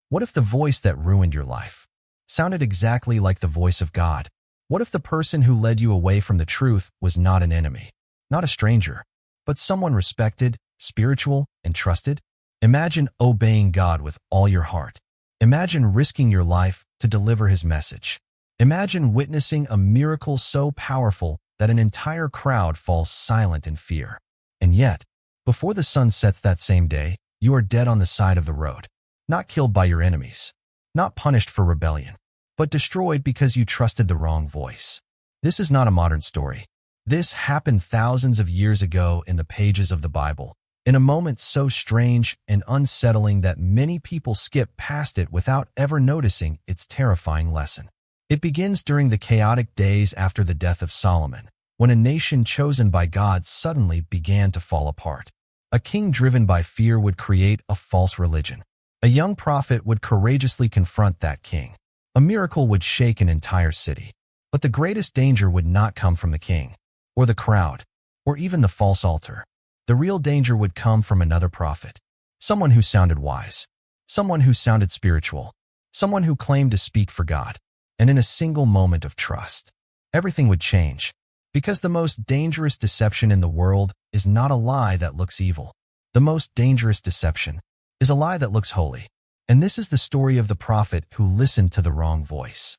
What if the voice that ruined your life sounded exactly like the voice of God? What if the person who led you away from the truth was not an enemy, not a stranger, but someone respected, spiritual, and trusted? Imagine obeying God with all your heart. Imagine risking your life to deliver his message. Imagine witnessing a miracle so powerful that an entire crowd falls silent in fear. And yet, before the sun sets that same day, you are dead on the side of the road, not killed by your enemies, not punished for rebellion, but destroyed because you trusted the wrong voice. This is not a modern story. This happened thousands of years ago in the pages of the Bible, in a moment so strange and unsettling that many people skip past it without ever noticing its terrifying lesson. It begins during the chaotic days after the death of Solomon, when a nation chosen by God suddenly began to fall apart. A king driven by fear would create a false religion. A young prophet would courageously confront that king. A miracle would shake an entire city. But the greatest danger would not come from the king, or the crowd, or even the false altar. The real danger would come from another prophet, someone who sounded wise, someone who sounded spiritual, someone who claimed to speak for God. And in a single moment of trust, everything would change. Because the most dangerous deception in the world is not a lie that looks evil. The most dangerous deception is a lie that looks holy. And this is the story of the prophet who listened to the wrong voice.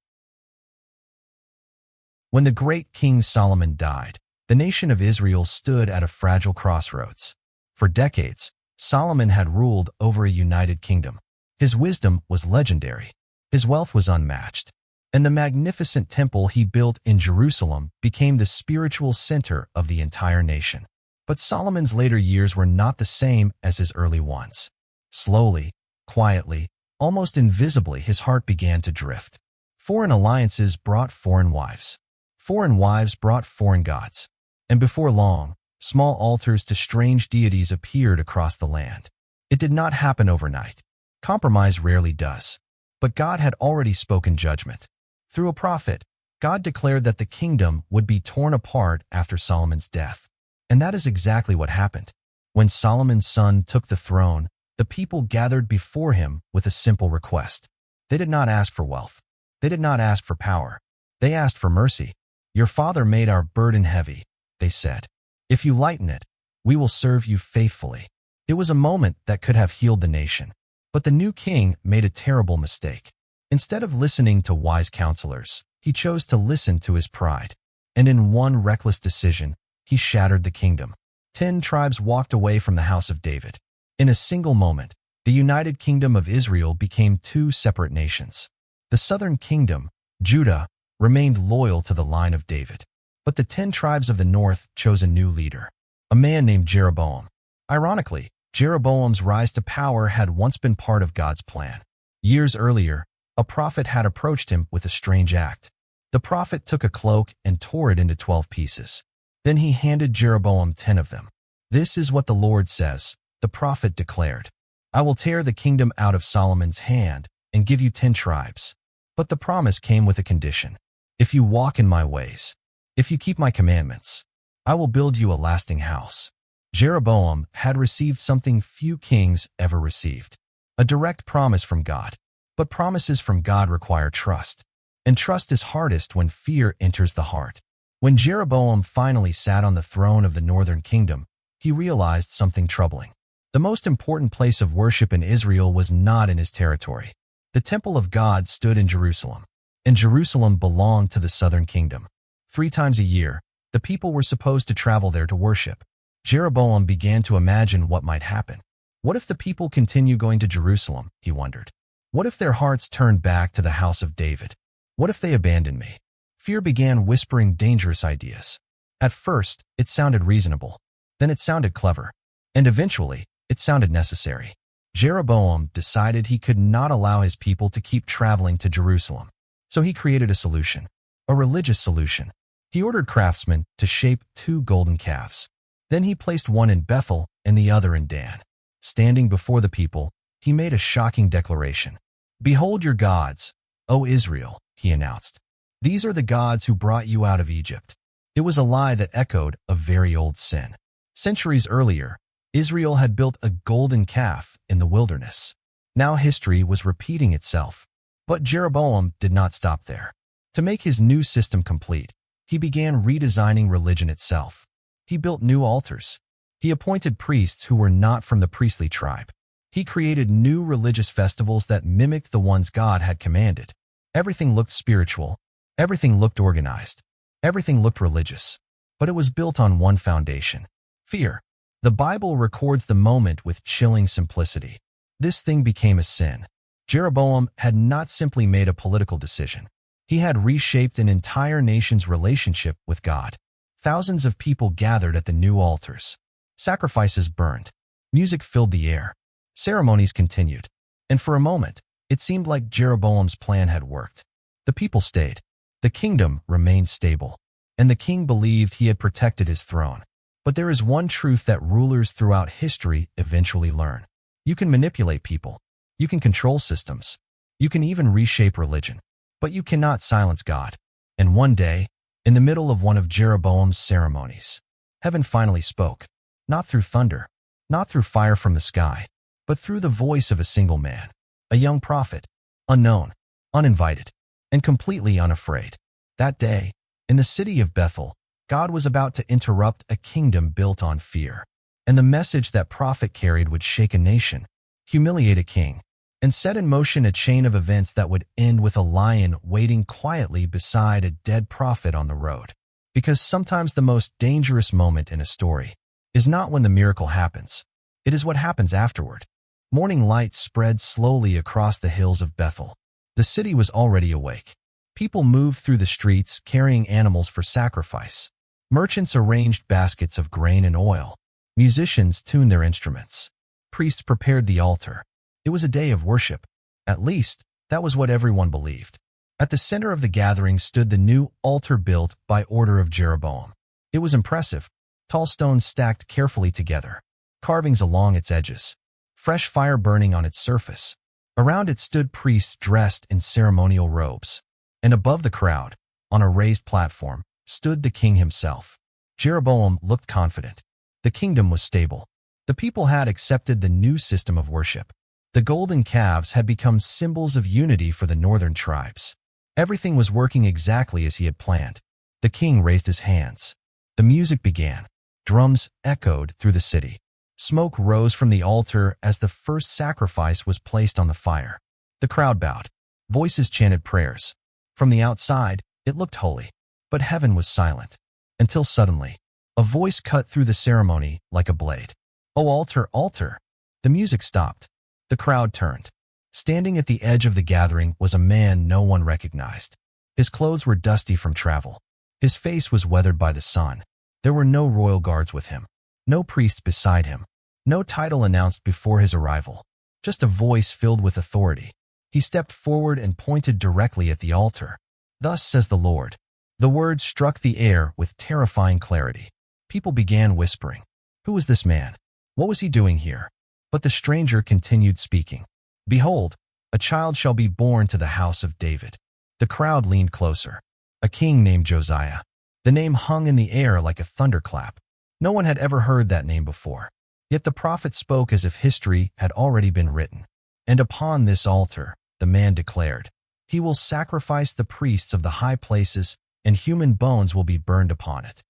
When the great King Solomon died, the nation of Israel stood at a fragile crossroads. For decades, Solomon had ruled over a united kingdom. His wisdom was legendary. His wealth was unmatched. And the magnificent temple he built in Jerusalem became the spiritual center of the entire nation. But Solomon's later years were not the same as his early ones. Slowly, quietly, almost invisibly, his heart began to drift. Foreign alliances brought foreign wives. Foreign wives brought foreign gods. And before long, small altars to strange deities appeared across the land. It did not happen overnight. Compromise rarely does. But God had already spoken judgment. Through a prophet, God declared that the kingdom would be torn apart after Solomon's death. And that is exactly what happened. When Solomon's son took the throne, the people gathered before him with a simple request. They did not ask for wealth. They did not ask for power. They asked for mercy. "Your father made our burden heavy," they said. "If you lighten it, we will serve you faithfully." It was a moment that could have healed the nation. But the new king made a terrible mistake. Instead of listening to wise counselors, he chose to listen to his pride. And in one reckless decision, he shattered the kingdom. 10 tribes walked away from the house of David. In a single moment, the united kingdom of Israel became 2 separate nations. The southern kingdom, Judah, remained loyal to the line of David. But the 10 tribes of the north chose a new leader, a man named Jeroboam. Ironically, Jeroboam's rise to power had once been part of God's plan. Years earlier, a prophet had approached him with a strange act. The prophet took a cloak and tore it into 12 pieces. Then he handed Jeroboam 10 of them. "This is what the Lord says," the prophet declared. "I will tear the kingdom out of Solomon's hand and give you 10 tribes. But the promise came with a condition. If you walk in my ways, if you keep my commandments, I will build you a lasting house." Jeroboam had received something few kings ever received, a direct promise from God. But promises from God require trust. And trust is hardest when fear enters the heart. When Jeroboam finally sat on the throne of the northern kingdom, he realized something troubling. The most important place of worship in Israel was not in his territory. The temple of God stood in Jerusalem, and Jerusalem belonged to the southern kingdom. 3 times a year, the people were supposed to travel there to worship. Jeroboam began to imagine what might happen. What if the people continue going to Jerusalem, he wondered. What if their hearts turned back to the house of David? What if they abandoned me? Fear began whispering dangerous ideas. At first, it sounded reasonable. Then it sounded clever. And eventually, it sounded necessary. Jeroboam decided he could not allow his people to keep traveling to Jerusalem. So he created a solution, a religious solution. He ordered craftsmen to shape 2 golden calves. Then he placed one in Bethel and the other in Dan. Standing before the people, he made a shocking declaration. "Behold your gods, O Israel," he announced. "These are the gods who brought you out of Egypt." It was a lie that echoed a very old sin. Centuries earlier, Israel had built a golden calf in the wilderness. Now history was repeating itself. But Jeroboam did not stop there. To make his new system complete, he began redesigning religion itself. He built new altars. He appointed priests who were not from the priestly tribe. He created new religious festivals that mimicked the ones God had commanded. Everything looked spiritual. Everything looked organized. Everything looked religious. But it was built on one foundation: fear. The Bible records the moment with chilling simplicity. This thing became a sin. Jeroboam had not simply made a political decision. He had reshaped an entire nation's relationship with God. Thousands of people gathered at the new altars. Sacrifices burned. Music filled the air. Ceremonies continued. And for a moment, it seemed like Jeroboam's plan had worked. The people stayed. The kingdom remained stable. And the king believed he had protected his throne. But there is one truth that rulers throughout history eventually learn. You can manipulate people. You can control systems. You can even reshape religion. But you cannot silence God. And one day, in the middle of one of Jeroboam's ceremonies, heaven finally spoke. Not through thunder, not through fire from the sky, but through the voice of a single man, a young prophet, unknown, uninvited, and completely unafraid. That day, in the city of Bethel, God was about to interrupt a kingdom built on fear. And the message that prophet carried would shake a nation, humiliate a king, and set in motion a chain of events that would end with a lion waiting quietly beside a dead prophet on the road. Because sometimes the most dangerous moment in a story is not when the miracle happens. It is what happens afterward. Morning light spread slowly across the hills of Bethel. The city was already awake. People moved through the streets carrying animals for sacrifice. Merchants arranged baskets of grain and oil. Musicians tuned their instruments. Priests prepared the altar. It was a day of worship. At least, that was what everyone believed. At the center of the gathering stood the new altar built by order of Jeroboam. It was impressive. Tall stones stacked carefully together. Carvings along its edges. Fresh fire burning on its surface. Around it stood priests dressed in ceremonial robes. And above the crowd, on a raised platform, stood the king himself. Jeroboam looked confident. The kingdom was stable. The people had accepted the new system of worship. The golden calves had become symbols of unity for the northern tribes. Everything was working exactly as he had planned. The king raised his hands. The music began. Drums echoed through the city. Smoke rose from the altar as the first sacrifice was placed on the fire. The crowd bowed. Voices chanted prayers. From the outside, it looked holy. But heaven was silent. Until suddenly, a voice cut through the ceremony like a blade. "O altar, altar!" The music stopped. The crowd turned. Standing at the edge of the gathering was a man no one recognized. His clothes were dusty from travel. His face was weathered by the sun. There were no royal guards with him. No priests beside him. No title announced before his arrival. Just a voice filled with authority. He stepped forward and pointed directly at the altar. "Thus says the Lord." The words struck the air with terrifying clarity. People began whispering. Who was this man? What was he doing here? But the stranger continued speaking. "Behold, a child shall be born to the house of David." The crowd leaned closer. A king named Josiah. The name hung in the air like a thunderclap. No one had ever heard that name before. Yet the prophet spoke as if history had already been written. And upon this altar, the man declared, "He will sacrifice the priests of the high places, and human bones will be burned upon it."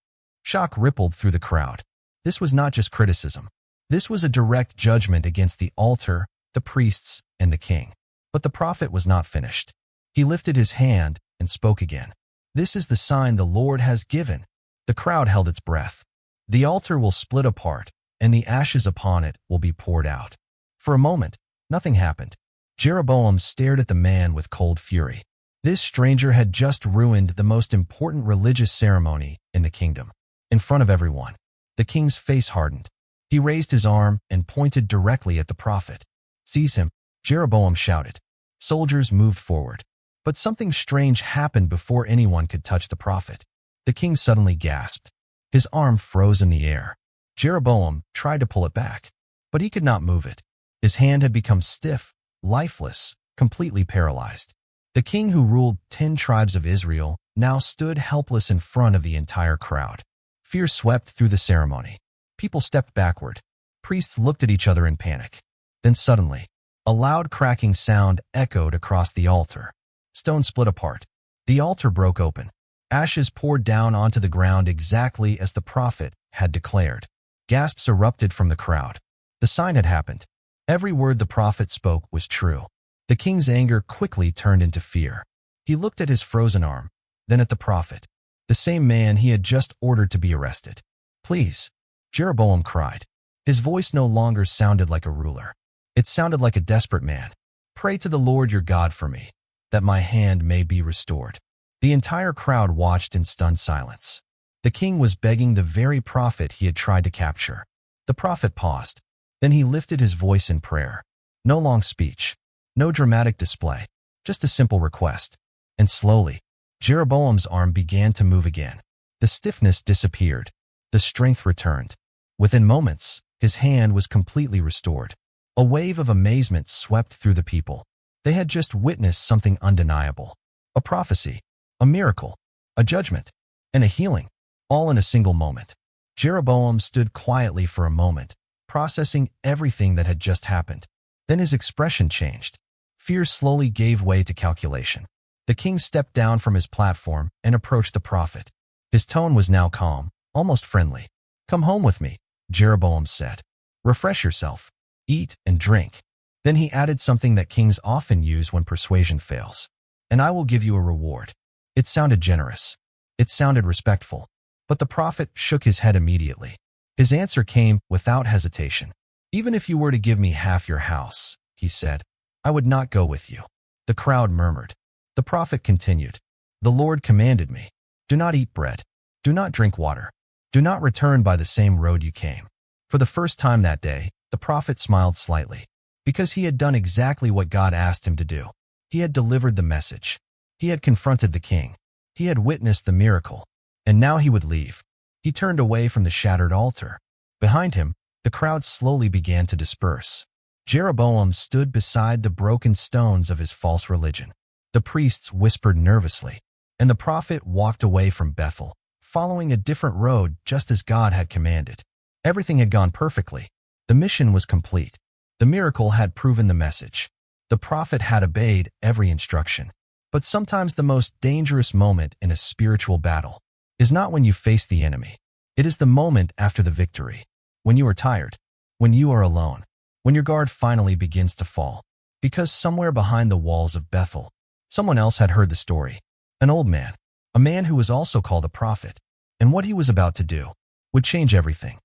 Shock rippled through the crowd. This was not just criticism. This was a direct judgment against the altar, the priests, and the king. But the prophet was not finished. He lifted his hand and spoke again. "This is the sign the Lord has given." The crowd held its breath. "The altar will split apart, and the ashes upon it will be poured out." For a moment, nothing happened. Jeroboam stared at the man with cold fury. This stranger had just ruined the most important religious ceremony in the kingdom. In front of everyone, the king's face hardened. He raised his arm and pointed directly at the prophet. "Seize him," Jeroboam shouted. Soldiers moved forward. But something strange happened before anyone could touch the prophet. The king suddenly gasped. His arm froze in the air. Jeroboam tried to pull it back, but he could not move it. His hand had become stiff, lifeless, completely paralyzed. The king who ruled 10 tribes of Israel now stood helpless in front of the entire crowd. Fear swept through the ceremony. People stepped backward. Priests looked at each other in panic. Then suddenly, A loud cracking sound echoed across the altar. Stone split apart. The altar broke open. Ashes poured down onto the ground exactly as the prophet had declared. Gasps erupted from the crowd. The sign had happened. Every word the prophet spoke was true. The king's anger quickly turned into fear. He looked at his frozen arm, then at the prophet, the same man he had just ordered to be arrested. "Please," Jeroboam cried. His voice no longer sounded like a ruler. It sounded like a desperate man. "Pray to the Lord your God for me, that my hand may be restored." The entire crowd watched in stunned silence. The king was begging the very prophet he had tried to capture. The prophet paused. Then he lifted his voice in prayer. No long speech, no dramatic display, just a simple request. And slowly, Jeroboam's arm began to move again. The stiffness disappeared. The strength returned. Within moments, his hand was completely restored. A wave of amazement swept through the people. They had just witnessed something undeniable. A prophecy, a miracle, a judgment, and a healing, all in a single moment. Jeroboam stood quietly for a moment, processing everything that had just happened. Then his expression changed. Fear slowly gave way to calculation. The king stepped down from his platform and approached the prophet. His tone was now calm, almost friendly. "Come home with me," Jeroboam said. "Refresh yourself. Eat and drink." Then he added something that kings often use when persuasion fails. "And I will give you a reward." It sounded generous. It sounded respectful. But the prophet shook his head immediately. His answer came without hesitation. "Even if you were to give me half your house," he said, "I would not go with you." The crowd murmured. The prophet continued, "The Lord commanded me, do not eat bread, do not drink water, do not return by the same road you came." For the first time that day, the prophet smiled slightly, because he had done exactly what God asked him to do. He had delivered the message. He had confronted the king. He had witnessed the miracle. And now he would leave. He turned away from the shattered altar. Behind him, the crowd slowly began to disperse. Jeroboam stood beside the broken stones of his false religion. The priests whispered nervously, and the prophet walked away from Bethel, following a different road just as God had commanded. Everything had gone perfectly. The mission was complete. The miracle had proven the message. The prophet had obeyed every instruction. But sometimes the most dangerous moment in a spiritual battle is not when you face the enemy. It is the moment after the victory, when you are tired, when you are alone, when your guard finally begins to fall. Because somewhere behind the walls of Bethel, someone else had heard the story. An old man, a man who was also called a prophet, and what he was about to do would change everything.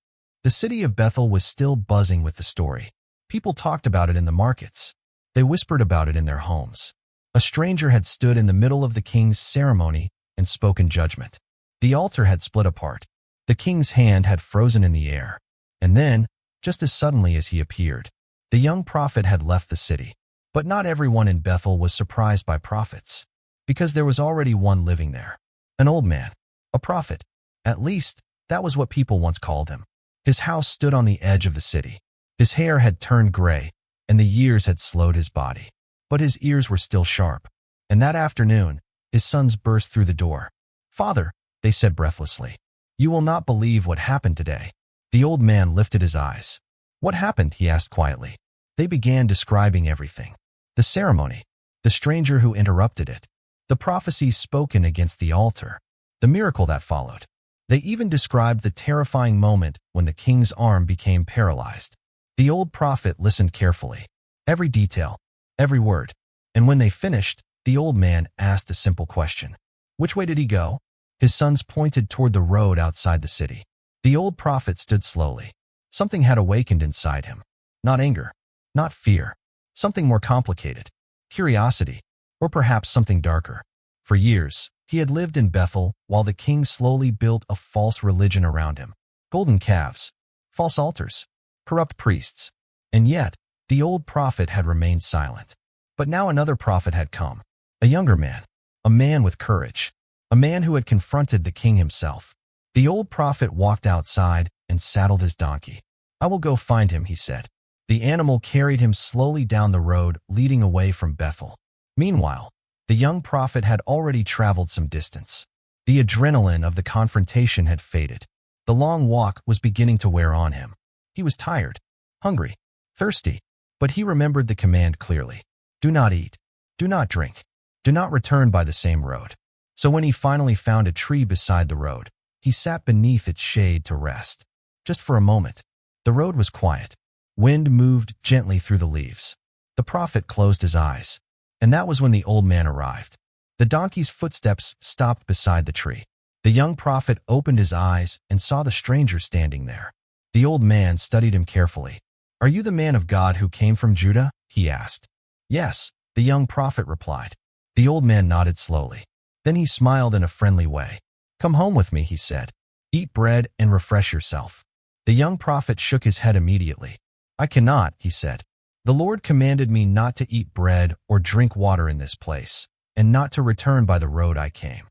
The city of Bethel was still buzzing with the story. People talked about it in the markets. They whispered about it in their homes. A stranger had stood in the middle of the king's ceremony and spoken judgment. The altar had split apart. The king's hand had frozen in the air. And then, just as suddenly as he appeared, the young prophet had left the city. But not everyone in Bethel was surprised by prophets, because there was already one living there. An old man, a prophet. At least, that was what people once called him. His house stood on the edge of the city. His hair had turned gray, and the years had slowed his body. But his ears were still sharp. And that afternoon, his sons burst through the door. "Father," they said breathlessly, "you will not believe what happened today." The old man lifted his eyes. "What happened?" he asked quietly. They began describing everything. The ceremony, the stranger who interrupted it, the prophecies spoken against the altar, the miracle that followed. They even described the terrifying moment when the king's arm became paralyzed. The old prophet listened carefully. Every detail, every word. And when they finished, the old man asked a simple question. "Which way did he go?" His sons pointed toward the road outside the city. The old prophet stood slowly. Something had awakened inside him. Not anger, not fear. Something more complicated. Curiosity, or perhaps something darker. For years, he had lived in Bethel while the king slowly built a false religion around him. Golden calves, false altars, corrupt priests. And yet, the old prophet had remained silent. But now another prophet had come. A younger man. A man with courage. A man who had confronted the king himself. The old prophet walked outside and saddled his donkey. "I will go find him," he said. The animal carried him slowly down the road, leading away from Bethel. Meanwhile, the young prophet had already traveled some distance. The adrenaline of the confrontation had faded. The long walk was beginning to wear on him. He was tired, hungry, thirsty. But he remembered the command clearly. Do not eat. Do not drink. Do not return by the same road. So when he finally found a tree beside the road, he sat beneath its shade to rest. Just for a moment. The road was quiet. Wind moved gently through the leaves. The prophet closed his eyes. And that was when the old man arrived. The donkey's footsteps stopped beside the tree. The young prophet opened his eyes and saw the stranger standing there. The old man studied him carefully. Are you the man of God who came from Judah? He asked. Yes, the young prophet replied. The old man nodded slowly. Then he smiled in a friendly way. Come home with me, he said. Eat bread and refresh yourself. The young prophet shook his head immediately. I cannot, he said. The Lord commanded me not to eat bread or drink water in this place, and not to return by the road I came.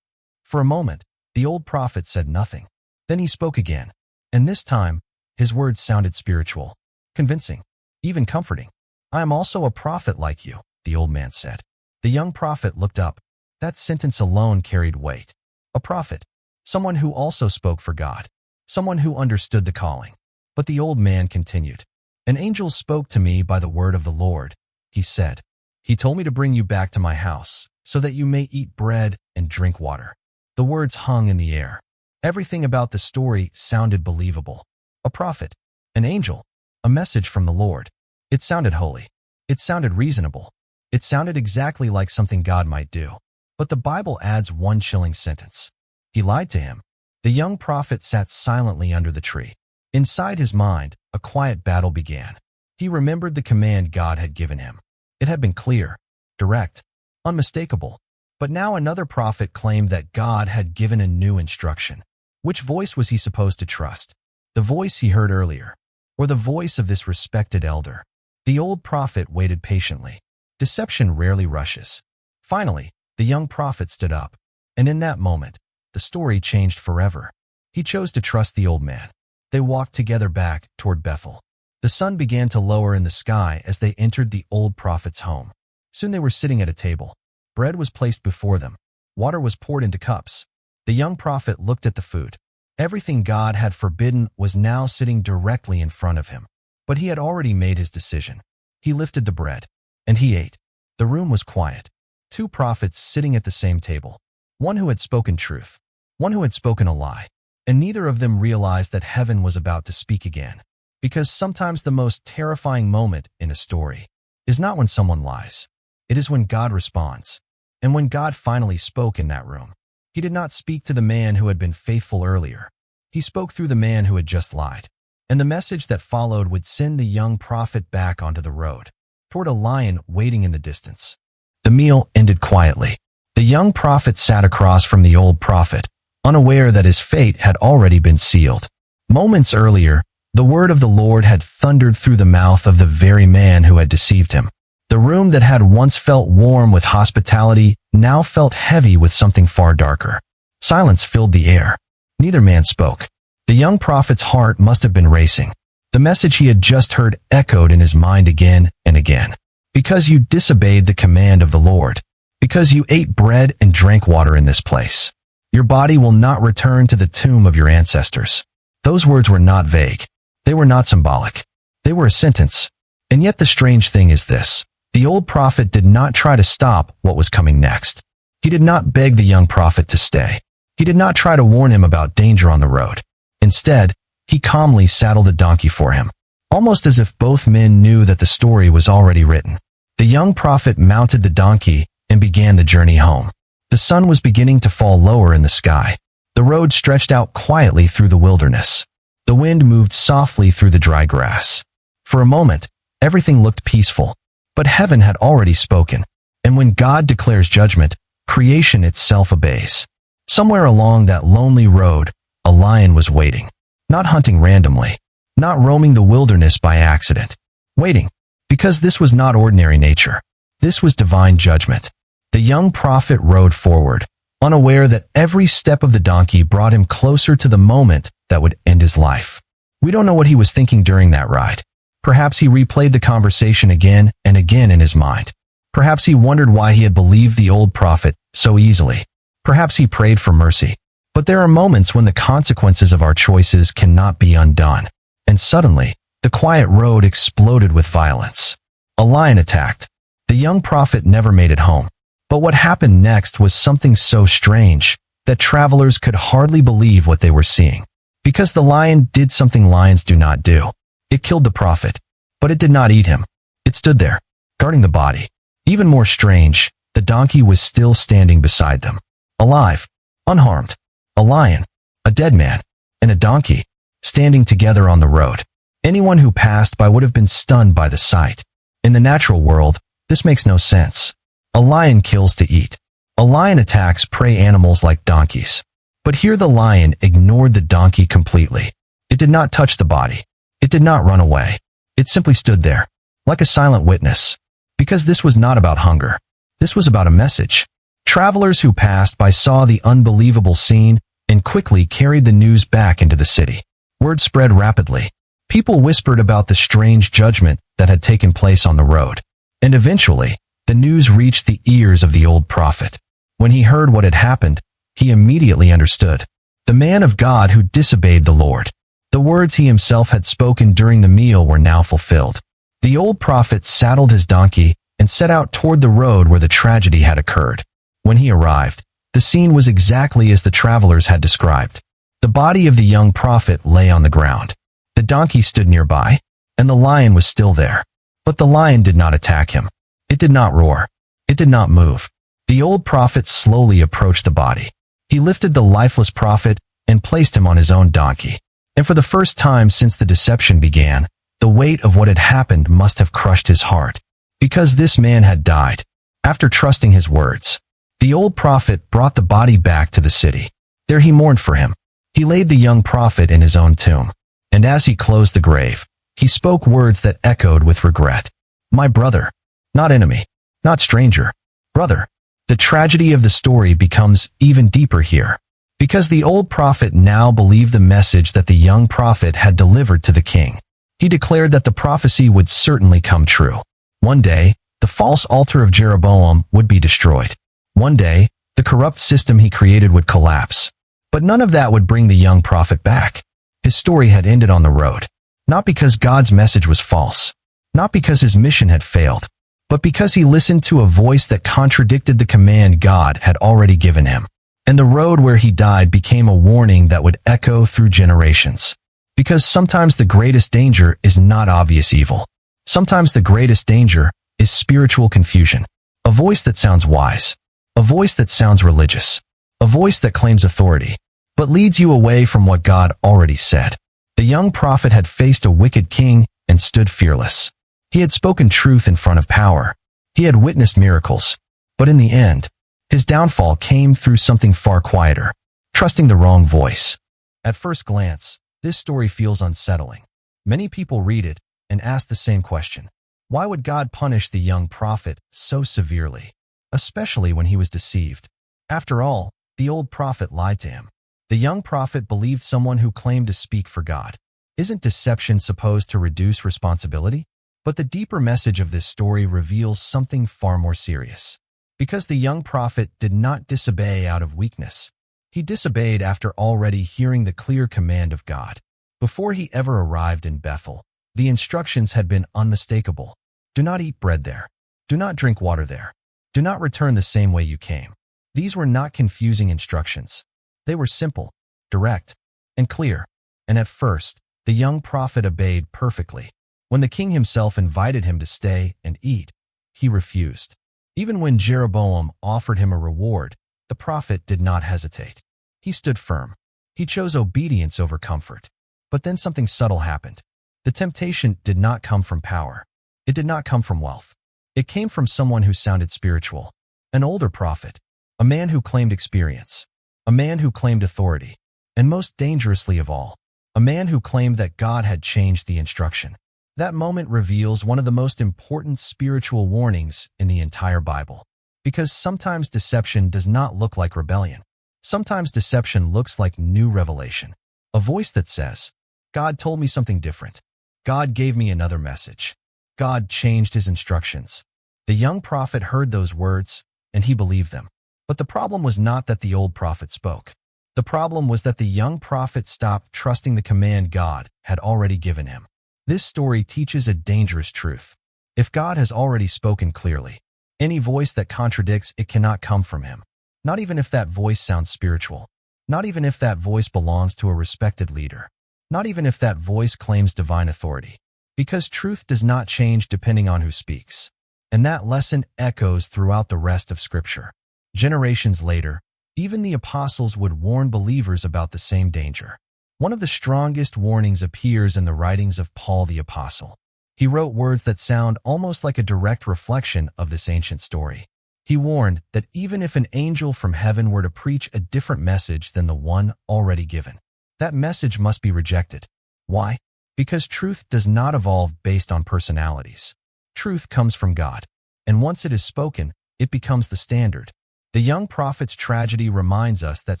For a moment, the old prophet said nothing. Then he spoke again, and this time, his words sounded spiritual, convincing, even comforting. I am also a prophet like you, the old man said. The young prophet looked up. That sentence alone carried weight. A prophet, someone who also spoke for God, someone who understood the calling. But the old man continued. An angel spoke to me by the word of the Lord, he said. He told me to bring you back to my house, so that you may eat bread and drink water. The words hung in the air. Everything about the story sounded believable. A prophet, an angel, a message from the Lord. It sounded holy. It sounded reasonable. It sounded exactly like something God might do. But the Bible adds one chilling sentence. He lied to him. The young prophet sat silently under the tree. Inside his mind, a quiet battle began. He remembered the command God had given him. It had been clear, direct, unmistakable. But now another prophet claimed that God had given a new instruction. Which voice was he supposed to trust? The voice he heard earlier, or the voice of this respected elder? The old prophet waited patiently. Deception rarely rushes. Finally, the young prophet stood up. And in that moment, the story changed forever. He chose to trust the old man. They walked together back toward Bethel. The sun began to lower in the sky as they entered the old prophet's home. Soon they were sitting at a table. Bread was placed before them. Water was poured into cups. The young prophet looked at the food. Everything God had forbidden was now sitting directly in front of him. But he had already made his decision. He lifted the bread, and he ate. The room was quiet. Two prophets sitting at the same table. One who had spoken truth, one who had spoken a lie. And neither of them realized that heaven was about to speak again. Because sometimes the most terrifying moment in a story is not when someone lies. It is when God responds. And when God finally spoke in that room, he did not speak to the man who had been faithful earlier. He spoke through the man who had just lied. And the message that followed would send the young prophet back onto the road, toward a lion waiting in the distance. The meal ended quietly. The young prophet sat across from the old prophet, unaware that his fate had already been sealed. Moments earlier, the word of the Lord had thundered through the mouth of the very man who had deceived him. The room that had once felt warm with hospitality now felt heavy with something far darker. Silence filled the air. Neither man spoke. The young prophet's heart must have been racing. The message he had just heard echoed in his mind again and again. Because you disobeyed the command of the Lord. Because you ate bread and drank water in this place. Your body will not return to the tomb of your ancestors. Those words were not vague. They were not symbolic. They were a sentence. And yet the strange thing is this. The old prophet did not try to stop what was coming next. He did not beg the young prophet to stay. He did not try to warn him about danger on the road. Instead, he calmly saddled the donkey for him, almost as if both men knew that the story was already written. The young prophet mounted the donkey and began the journey home. The sun was beginning to fall lower in the sky. The road stretched out quietly through the wilderness. The wind moved softly through the dry grass. For a moment, everything looked peaceful. But heaven had already spoken. And when God declares judgment, creation itself obeys. Somewhere along that lonely road, a lion was waiting. Not hunting randomly. Not roaming the wilderness by accident. Waiting. Because this was not ordinary nature. This was divine judgment. The young prophet rode forward, unaware that every step of the donkey brought him closer to the moment that would end his life. We don't know what he was thinking during that ride. Perhaps he replayed the conversation again and again in his mind. Perhaps he wondered why he had believed the old prophet so easily. Perhaps he prayed for mercy. But there are moments when the consequences of our choices cannot be undone. And suddenly, the quiet road exploded with violence. A lion attacked. The young prophet never made it home. But what happened next was something so strange that travelers could hardly believe what they were seeing. Because the lion did something lions do not do. It killed the prophet, but it did not eat him. It stood there, guarding the body. Even more strange, the donkey was still standing beside them. Alive, unharmed. A lion, a dead man, and a donkey, standing together on the road. Anyone who passed by would have been stunned by the sight. In the natural world, this makes no sense. A lion kills to eat. A lion attacks prey animals like donkeys. But here the lion ignored the donkey completely. It did not touch the body. It did not run away. It simply stood there, like a silent witness. Because this was not about hunger. This was about a message. Travelers who passed by saw the unbelievable scene and quickly carried the news back into the city. Word spread rapidly. People whispered about the strange judgment that had taken place on the road. And eventually, the news reached the ears of the old prophet. When he heard what had happened, he immediately understood. The man of God who disobeyed the Lord. The words he himself had spoken during the meal were now fulfilled. The old prophet saddled his donkey and set out toward the road where the tragedy had occurred. When he arrived, the scene was exactly as the travelers had described. The body of the young prophet lay on the ground. The donkey stood nearby, and the lion was still there. But the lion did not attack him. It did not roar. It did not move. The old prophet slowly approached the body. He lifted the lifeless prophet and placed him on his own donkey. And for the first time since the deception began, the weight of what had happened must have crushed his heart. Because this man had died. After trusting his words, the old prophet brought the body back to the city. There he mourned for him. He laid the young prophet in his own tomb. And as he closed the grave, he spoke words that echoed with regret. My brother. Not enemy. Not stranger. Brother. The tragedy of the story becomes even deeper here. Because the old prophet now believed the message that the young prophet had delivered to the king. He declared that the prophecy would certainly come true. One day, the false altar of Jeroboam would be destroyed. One day, the corrupt system he created would collapse. But none of that would bring the young prophet back. His story had ended on the road. Not because God's message was false. Not because his mission had failed. But because he listened to a voice that contradicted the command God had already given him. And the road where he died became a warning that would echo through generations. Because sometimes the greatest danger is not obvious evil. Sometimes the greatest danger is spiritual confusion. A voice that sounds wise. A voice that sounds religious. A voice that claims authority, but leads you away from what God already said. The young prophet had faced a wicked king and stood fearless. He had spoken truth in front of power. He had witnessed miracles. But in the end, his downfall came through something far quieter, trusting the wrong voice. At first glance, this story feels unsettling. Many people read it and ask the same question. Why would God punish the young prophet so severely, especially when he was deceived? After all, the old prophet lied to him. The young prophet believed someone who claimed to speak for God. Isn't deception supposed to reduce responsibility? But the deeper message of this story reveals something far more serious. Because the young prophet did not disobey out of weakness. He disobeyed after already hearing the clear command of God. Before he ever arrived in Bethel, the instructions had been unmistakable. Do not eat bread there. Do not drink water there. Do not return the same way you came. These were not confusing instructions. They were simple, direct, and clear. And at first, the young prophet obeyed perfectly. When the king himself invited him to stay and eat, he refused. Even when Jeroboam offered him a reward, the prophet did not hesitate. He stood firm. He chose obedience over comfort. But then something subtle happened. The temptation did not come from power. It did not come from wealth. It came from someone who sounded spiritual. An older prophet. A man who claimed experience. A man who claimed authority. And most dangerously of all, a man who claimed that God had changed the instruction. That moment reveals one of the most important spiritual warnings in the entire Bible. Because sometimes deception does not look like rebellion. Sometimes deception looks like new revelation. A voice that says, God told me something different. God gave me another message. God changed his instructions. The young prophet heard those words, and he believed them. But the problem was not that the old prophet spoke. The problem was that the young prophet stopped trusting the command God had already given him. This story teaches a dangerous truth. If God has already spoken clearly, any voice that contradicts it cannot come from him. Not even if that voice sounds spiritual. Not even if that voice belongs to a respected leader. Not even if that voice claims divine authority. Because truth does not change depending on who speaks. And that lesson echoes throughout the rest of Scripture. Generations later, even the apostles would warn believers about the same danger. One of the strongest warnings appears in the writings of Paul the Apostle. He wrote words that sound almost like a direct reflection of this ancient story. He warned that even if an angel from heaven were to preach a different message than the one already given, that message must be rejected. Why? Because truth does not evolve based on personalities. Truth comes from God, and once it is spoken, it becomes the standard. The young prophet's tragedy reminds us that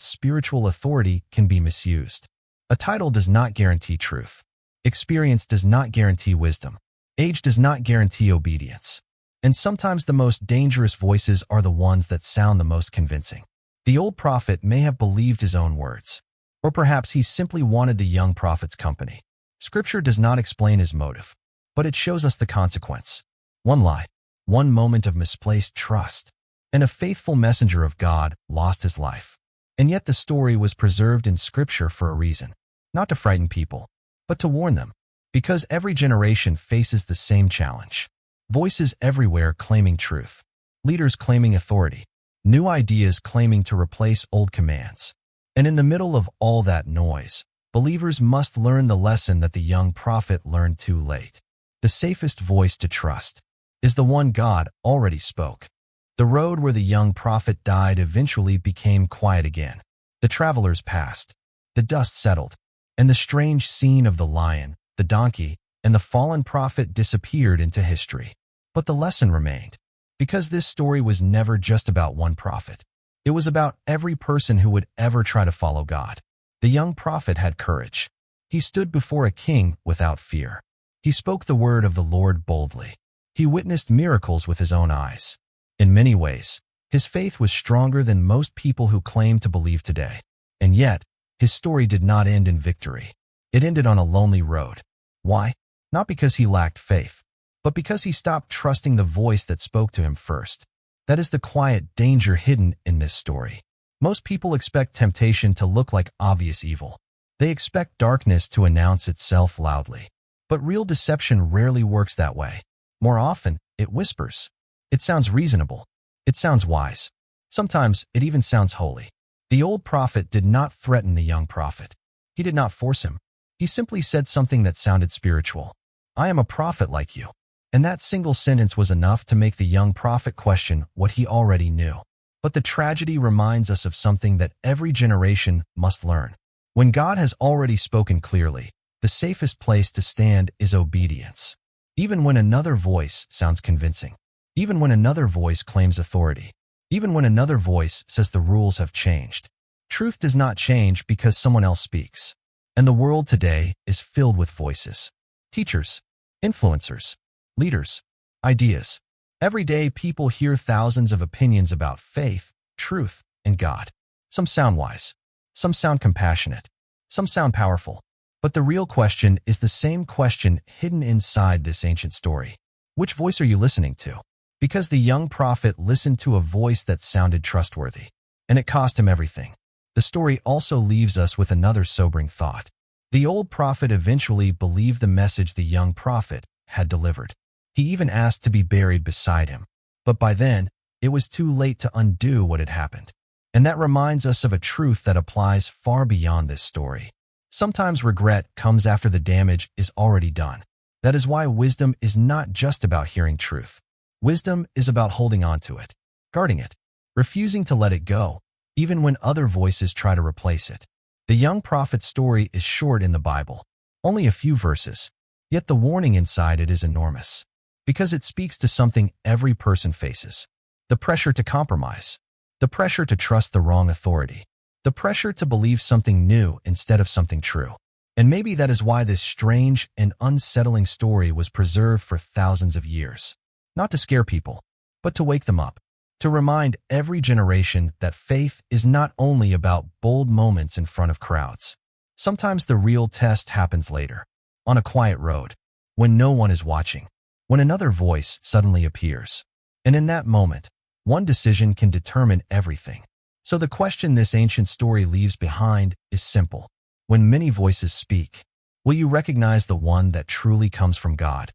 spiritual authority can be misused. A title does not guarantee truth. Experience does not guarantee wisdom. Age does not guarantee obedience. And sometimes the most dangerous voices are the ones that sound the most convincing. The old prophet may have believed his own words, or perhaps he simply wanted the young prophet's company. Scripture does not explain his motive, but it shows us the consequence. One lie, one moment of misplaced trust, and a faithful messenger of God lost his life. And yet the story was preserved in Scripture for a reason, not to frighten people, but to warn them, because every generation faces the same challenge. Voices everywhere claiming truth, leaders claiming authority, new ideas claiming to replace old commands. And in the middle of all that noise, believers must learn the lesson that the young prophet learned too late. The safest voice to trust is the one God already spoke. The road where the young prophet died eventually became quiet again. The travelers passed, the dust settled, and the strange scene of the lion, the donkey, and the fallen prophet disappeared into history. But the lesson remained, because this story was never just about one prophet. It was about every person who would ever try to follow God. The young prophet had courage. He stood before a king without fear. He spoke the word of the Lord boldly. He witnessed miracles with his own eyes. In many ways, his faith was stronger than most people who claim to believe today. And yet, his story did not end in victory. It ended on a lonely road. Why? Not because he lacked faith, but because he stopped trusting the voice that spoke to him first. That is the quiet danger hidden in this story. Most people expect temptation to look like obvious evil. They expect darkness to announce itself loudly. But real deception rarely works that way. More often, it whispers. It sounds reasonable. It sounds wise. Sometimes, it even sounds holy. The old prophet did not threaten the young prophet. He did not force him. He simply said something that sounded spiritual. I am a prophet like you. And that single sentence was enough to make the young prophet question what he already knew. But the tragedy reminds us of something that every generation must learn. When God has already spoken clearly, the safest place to stand is obedience. Even when another voice sounds convincing. Even when another voice claims authority. Even when another voice says the rules have changed. Truth does not change because someone else speaks. And the world today is filled with voices. Teachers, influencers, leaders, ideas. Every day people hear thousands of opinions about faith, truth, and God. Some sound wise. Some sound compassionate. Some sound powerful. But the real question is the same question hidden inside this ancient story. Which voice are you listening to? Because the young prophet listened to a voice that sounded trustworthy. And it cost him everything. The story also leaves us with another sobering thought. The old prophet eventually believed the message the young prophet had delivered. He even asked to be buried beside him. But by then, it was too late to undo what had happened. And that reminds us of a truth that applies far beyond this story. Sometimes regret comes after the damage is already done. That is why wisdom is not just about hearing truth. Wisdom is about holding on to it, guarding it, refusing to let it go, even when other voices try to replace it. The young prophet's story is short in the Bible, only a few verses, yet the warning inside it is enormous, because it speaks to something every person faces. The pressure to compromise, the pressure to trust the wrong authority, the pressure to believe something new instead of something true. And maybe that is why this strange and unsettling story was preserved for thousands of years. Not to scare people, but to wake them up. To remind every generation that faith is not only about bold moments in front of crowds. Sometimes the real test happens later, on a quiet road, when no one is watching, when another voice suddenly appears. And in that moment, one decision can determine everything. So the question this ancient story leaves behind is simple. When many voices speak, will you recognize the one that truly comes from God?